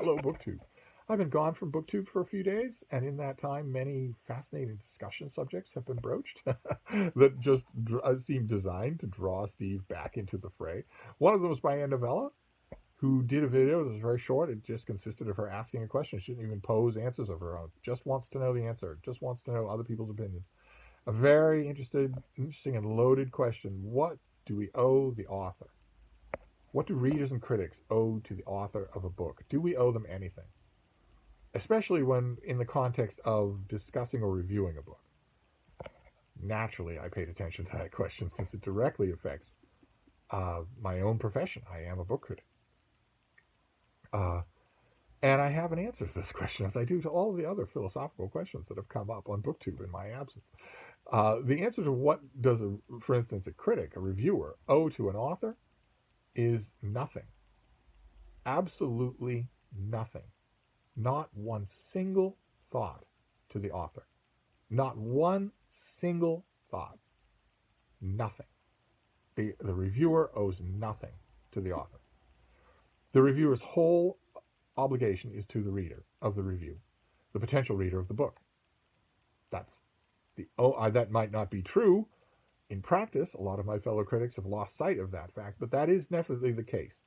Hello, BookTube. I've been gone from BookTube for a few days, and in that time, many fascinating discussion subjects have been broached that just seem designed to draw Steve back into the fray. One of them was by Novella, who did a video that was very short. It just consisted of her asking a question. She didn't even pose answers of her own. Just wants to know the answer. Just wants to know other people's opinions. A very interesting and loaded question. What do we owe the author? What do readers and critics owe to the author of a book? Do we owe them anything? Especially when in the context of discussing or reviewing a book. Naturally, I paid attention to that question since it directly affects my own profession. I am a book critic. And I have an answer to this question, as I do to all of the other philosophical questions that have come up on BookTube in my absence. The answer to what does, for instance, a critic, a reviewer, owe to an author is nothing. Absolutely nothing. Not one single thought to the author. Not one single thought. Nothing. The reviewer owes nothing to the author. The reviewer's whole obligation is to the reader of the review, the potential reader of the book. That might not be true in practice. A lot of my fellow critics have lost sight of that fact, but that is definitely the case.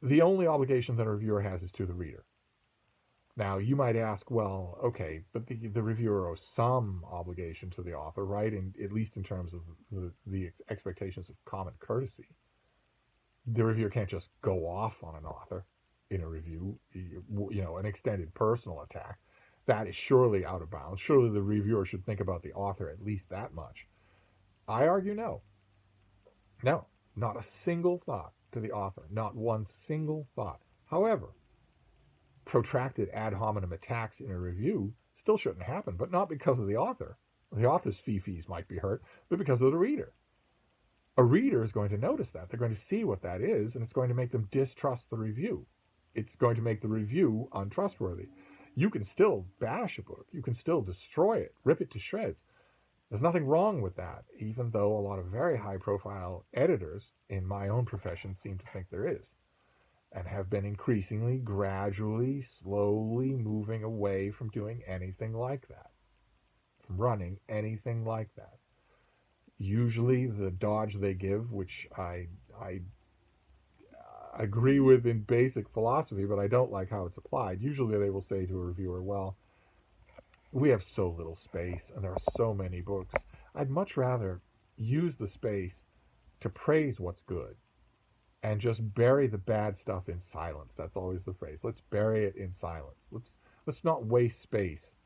The only obligation that a reviewer has is to the reader. Now, you might ask, well, okay, but the reviewer owes some obligation to the author, right? At least in terms of the expectations of common courtesy. The reviewer can't just go off on an author in a review, an extended personal attack. That is surely out of bounds. Surely the reviewer should think about the author at least that much. I argue no. No, not a single thought to the author. Not one single thought. However, protracted ad hominem attacks in a review still shouldn't happen, but not because of the author. The author's fees might be hurt, but because of the reader. A reader is going to notice that. They're going to see what that is, and it's going to make them distrust the review. It's going to make the review untrustworthy. You can still bash a book. You can still destroy it, rip it to shreds. There's nothing wrong with that, even though a lot of very high-profile editors in my own profession seem to think there is, and have been increasingly, gradually, slowly moving away from doing anything like that, from running anything like that. Usually the dodge they give, which I agree with in basic philosophy, but I don't like how it's applied. Usually they will say to a reviewer, well, we have so little space and there are so many books. I'd much rather use the space to praise what's good and just bury the bad stuff in silence. That's always the phrase. Let's bury it in silence. Let's not waste space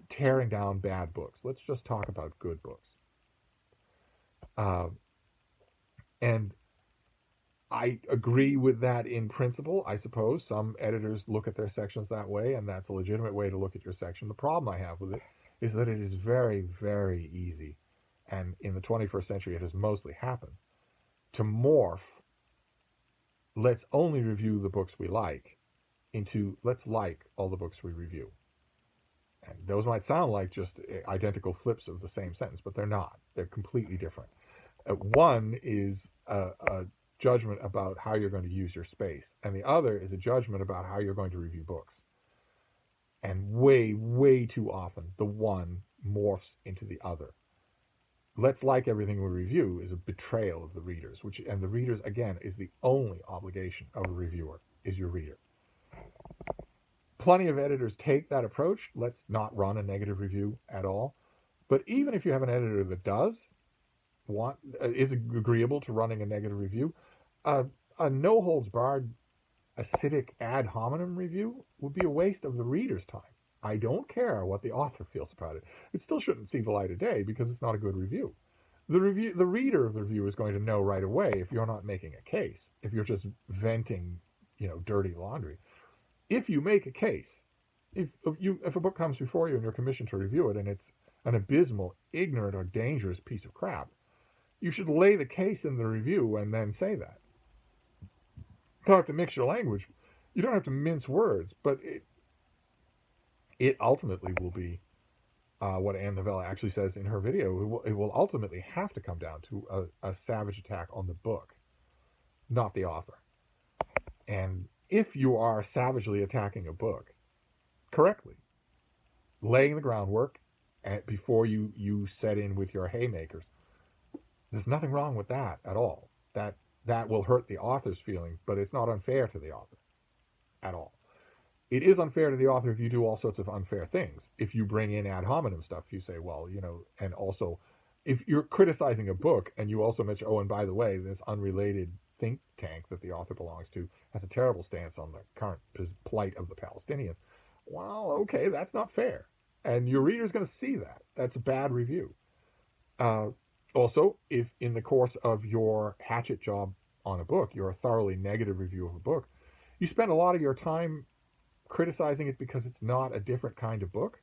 tearing down bad books. Let's just talk about good books. And I agree with that in principle. I suppose some editors look at their sections that way, and that's a legitimate way to look at your section. The problem I have with it is that it is very, very easy, and in the 21st century it has mostly happened, to morph let's only review the books we like into let's like all the books we review. And those might sound like just identical flips of the same sentence, but they're not. They're completely different. One is a judgment about how you're going to use your space, and the other is a judgment about how you're going to review books. And way, way too often, the one morphs into the other. Let's like everything we review is a betrayal of the readers, and the readers, again, is the only obligation of a reviewer, is your reader. Plenty of editors take that approach. Let's not run a negative review at all. But even if you have an editor that is agreeable to running a negative review, a no-holds-barred, acidic ad hominem review would be a waste of the reader's time. I don't care what the author feels about it. It still shouldn't see the light of day because it's not a good review. The reader of the review is going to know right away if you're not making a case, if you're just venting, dirty laundry. If you make a case, if a book comes before you and you're commissioned to review it and it's an abysmal, ignorant, or dangerous piece of crap, you should lay the case in the review and then say that. You don't have to mix your language. You don't have to mince words, but it ultimately will be what Anne Novella actually says in her video. It will ultimately have to come down to a savage attack on the book, not the author. And if you are savagely attacking a book correctly, laying the groundwork before you set in with your haymakers, there's nothing wrong with that at all. That will hurt the author's feelings, but it's not unfair to the author at all. It is unfair to the author if you do all sorts of unfair things. If you bring in ad hominem stuff, you say, well, and also if you're criticizing a book and you also mention, oh, and by the way, this unrelated think tank that the author belongs to has a terrible stance on the current plight of the Palestinians. Well, okay, that's not fair. And your reader's going to see that. That's a bad review. Also, if in the course of your hatchet job on a book, you're a thoroughly negative review of a book, you spend a lot of your time criticizing it because it's not a different kind of book,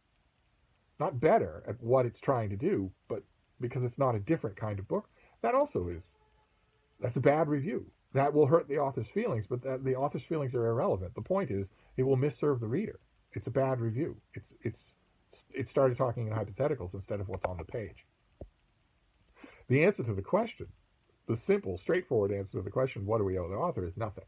not better at what it's trying to do, but because it's not a different kind of book, that's a bad review. That will hurt the author's feelings, but the author's feelings are irrelevant. The point is, it will misserve the reader. It's a bad review. It started talking in hypotheticals instead of what's on the page. The answer to the question, the simple, straightforward answer to the question, what do we owe the author, is nothing.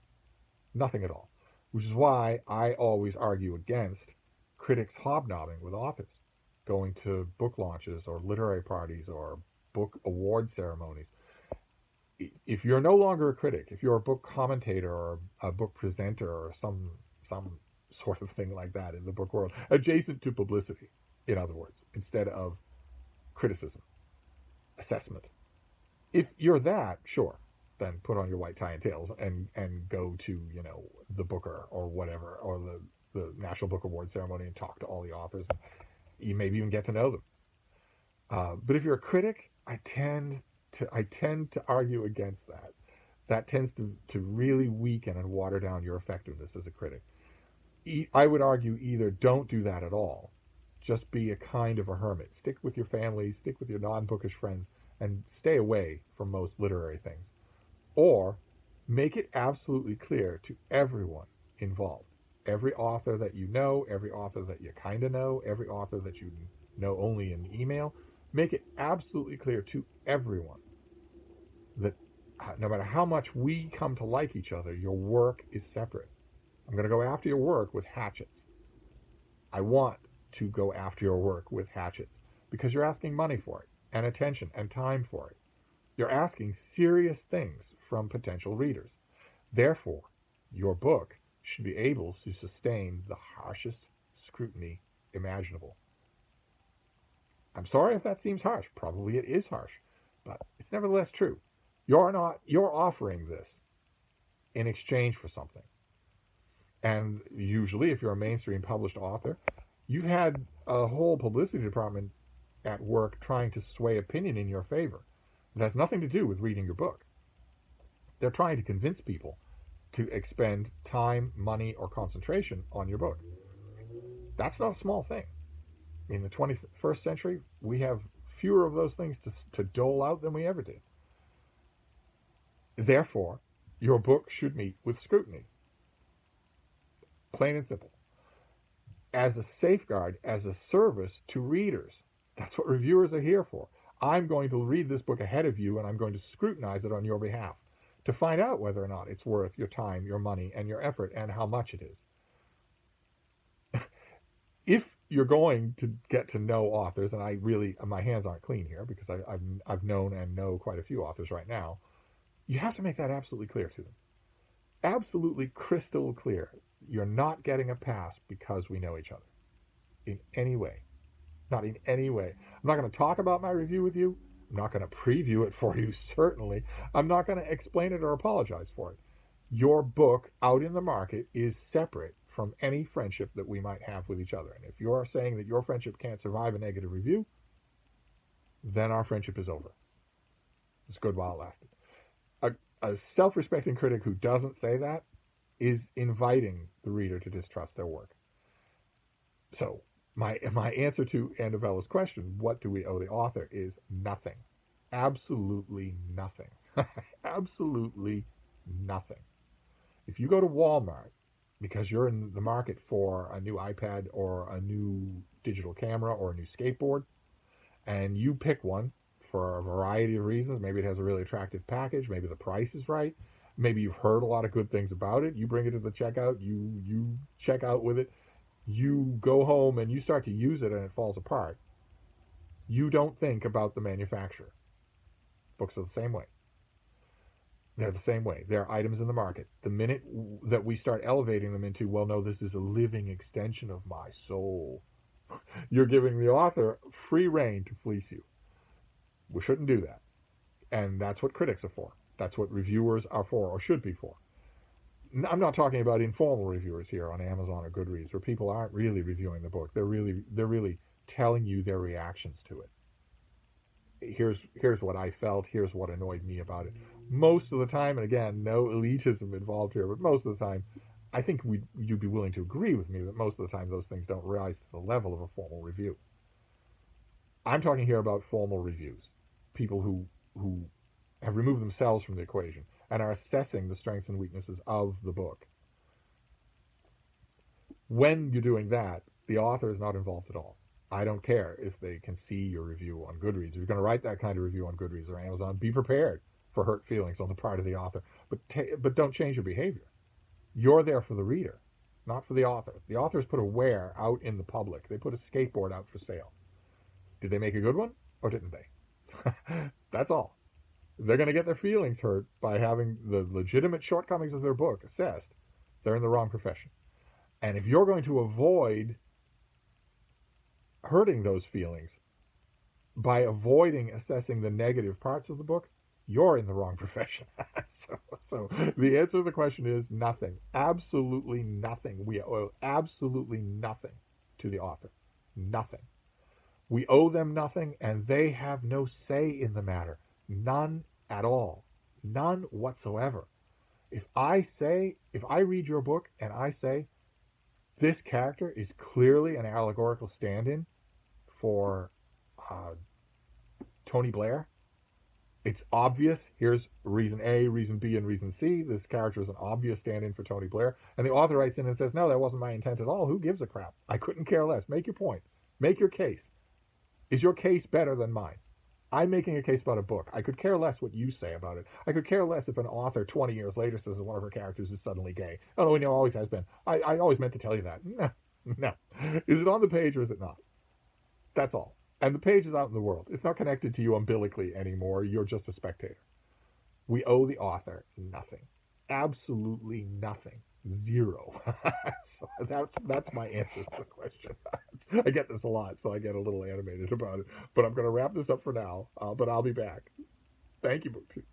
Nothing at all. Which is why I always argue against critics hobnobbing with authors, going to book launches or literary parties or book award ceremonies. If you're no longer a critic, if you're a book commentator or a book presenter or some sort of thing like that in the book world, adjacent to publicity, in other words, instead of criticism, assessment. If you're that, sure, then put on your white tie and tails and go to, the Booker or whatever, or the National Book Award ceremony and talk to all the authors, and you maybe even get to know them. But if you're a critic, I tend to argue against that. That tends to really weaken and water down your effectiveness as a critic. I would argue either don't do that at all. Just be a kind of a hermit. Stick with your family, stick with your non-bookish friends, and stay away from most literary things. Or make it absolutely clear to everyone involved, every author that you know, every author that you kind of know, every author that you know only in email, make it absolutely clear to everyone that no matter how much we come to like each other, your work is separate. I'm going to go after your work with hatchets. I want to go after your work with hatchets because you're asking money for it and attention and time for it. You're asking serious things from potential readers. Therefore, your book should be able to sustain the harshest scrutiny imaginable. I'm sorry if that seems harsh. Probably it is harsh, but it's nevertheless true. You're offering this in exchange for something. And usually, if you're a mainstream published author, you've had a whole publicity department at work trying to sway opinion in your favor. It has nothing to do with reading your book. They're trying to convince people to expend time, money, or concentration on your book. That's not a small thing. In the 21st century, we have fewer of those things to dole out than we ever did. Therefore, your book should meet with scrutiny. Plain and simple. As a safeguard, as a service to readers. That's what reviewers are here for. I'm going to read this book ahead of you, and I'm going to scrutinize it on your behalf to find out whether or not it's worth your time, your money, and your effort, and how much it is. If you're going to get to know authors, and my hands aren't clean here because I've known and know quite a few authors right now, you have to make that absolutely clear to them. Absolutely crystal clear. You're not getting a pass because we know each other in any way. Not in any way. I'm not going to talk about my review with you. I'm not going to preview it for you, certainly. I'm not going to explain it or apologize for it. Your book out in the market is separate from any friendship that we might have with each other. And if you're saying that your friendship can't survive a negative review, then our friendship is over. It's good while it lasted. A self-respecting critic who doesn't say that is inviting the reader to distrust their work. So my answer to Novella's question, what do we owe the author, is nothing. Absolutely nothing. Absolutely nothing. If you go to Walmart because you're in the market for a new iPad or a new digital camera or a new skateboard, and you pick one for a variety of reasons, maybe it has a really attractive package, maybe the price is right, Maybe you've heard a lot of good things about it. You bring it to the checkout. You check out with it. You go home and you start to use it and it falls apart. You don't think about the manufacturer. Books are the same way. They're the same way. They're items in the market. The minute that we start elevating them into, well, no, this is a living extension of my soul, you're giving the author free rein to fleece you. We shouldn't do that. And that's what critics are for. That's what reviewers are for, or should be for. I'm not talking about informal reviewers here on Amazon or Goodreads, where people aren't really reviewing the book. They're really telling you their reactions to it. Here's what I felt. Here's what annoyed me about it. Most of the time, and again, no elitism involved here, but most of the time, I think you'd be willing to agree with me that most of the time those things don't rise to the level of a formal review. I'm talking here about formal reviews, people who have removed themselves from the equation and are assessing the strengths and weaknesses of the book. When you're doing that, the author is not involved at all. I don't care if they can see your review on Goodreads. If you're going to write that kind of review on Goodreads or Amazon, be prepared for hurt feelings on the part of the author. But don't change your behavior. You're there for the reader, not for the author. The authors put a ware out in the public. They put a skateboard out for sale. Did they make a good one or didn't they? That's all. They're going to get their feelings hurt by having the legitimate shortcomings of their book assessed. They're in the wrong profession. And if you're going to avoid hurting those feelings by avoiding assessing the negative parts of the book, you're in the wrong profession. So the answer to the question is nothing. Absolutely nothing. We owe absolutely nothing to the author. Nothing. We owe them nothing, and they have no say in the matter. None at all. None whatsoever. If I read your book and I say, this character is clearly an allegorical stand-in for Tony Blair, it's obvious. Here's reason A, reason B, and reason C. This character is an obvious stand-in for Tony Blair. And the author writes in and says, no, that wasn't my intent at all. Who gives a crap? I couldn't care less. Make your point. Make your case. Is your case better than mine? I'm making a case about a book. I could care less what you say about it. I could care less if an author 20 years later says that one of her characters is suddenly gay. Oh, no, always has been. I always meant to tell you that. No. Is it on the page or is it not? That's all. And the page is out in the world. It's not connected to you umbilically anymore. You're just a spectator. We owe the author nothing. Absolutely nothing. Zero. So that's my answer to the question. I get this a lot, so I get a little animated about it. But I'm going to wrap this up for now. But I'll be back. Thank you, BookTube.